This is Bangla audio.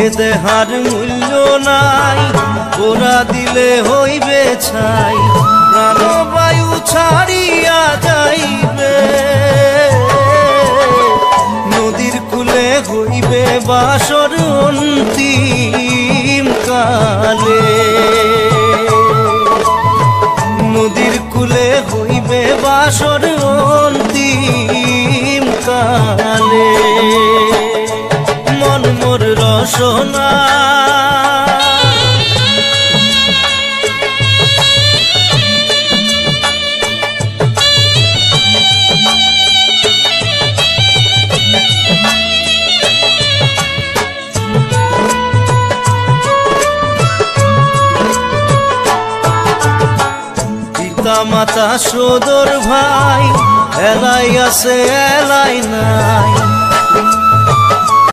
এ দেহার মূল্য নাই, ওরা দিলে হইবে ছাই, প্রাণবায়ু ছাড়িয়া যাইবে। নদীর কূলে হইবে বাসর অন্তিম কালে, নদীর কূলে হইবে বাসর অন্তিম কালে। মন মোর রসনা মাতা সদর ভাই, এলাই আছে এলাই নাই,